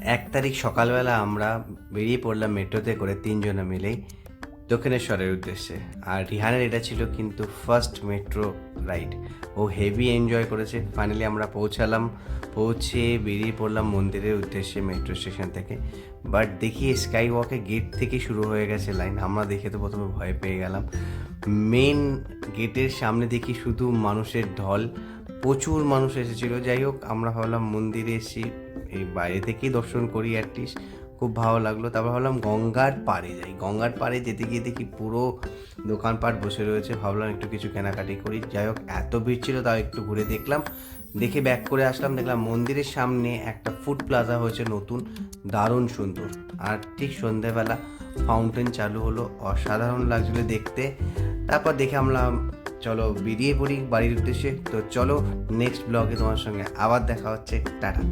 1 তারিখ সকালবেলা আমরা বেরিয়ে পড়লাম মেট্রোতে করে 3 জনে মিলেই দক্ষিণেশ্বরের উদ্দেশ্যে। আর রিহানের এটা ছিল কিন্তু ফার্স্ট মেট্রো রাইড। ও হেভি এনজয় করেছে। ফাইনালি আমরা পৌঁছে বেরিয়ে পড়লাম মন্দিরের উদ্দেশ্যে মেট্রো স্টেশন থেকে। বাট দেখি স্কাই ওয়াকে গেট থেকে শুরু হয়ে গেছে লাইন। আমরা দেখে তো প্রথমে ভয় পেয়ে গেলাম। মেন গেটের সামনে দেখি শুধু মানুষের ঢল, প্রচুর মানুষ এসেছিলো। যাই হোক, আমরা ভাবলাম মন্দিরে এসেছি, এই বাইরে থেকেই দর্শন করি অ্যাটলিস্ট। খুব ভালো লাগলো। তারপর ভাবলাম গঙ্গার পাড়ে যাই। গঙ্গার পাড়ে যেতে গিয়ে দেখি পুরো দোকানপাট বসে রয়েছে। ভাবলাম একটু কিছু কেনাকাটি করি। যাই হোক, এত ভিড় ছিল তাও একটু ঘুরে দেখলাম। দেখে ব্যাক করে আসলাম, দেখলাম মন্দিরের সামনে একটা ফুড প্লাজা হয়েছে নতুন, দারুণ সুন্দর। আর ঠিক সন্ধেবেলা ফাউন্টেন চালু হলো, অসাধারণ লাগছিল দেখতে। তারপর দেখে আমরা চলো বেরিয়ে পড়ি বাড়ির উদ্দেশ্যে। তো চলো, নেক্সট ব্লগে তোমার সঙ্গে আবার দেখা হচ্ছে। টাটা।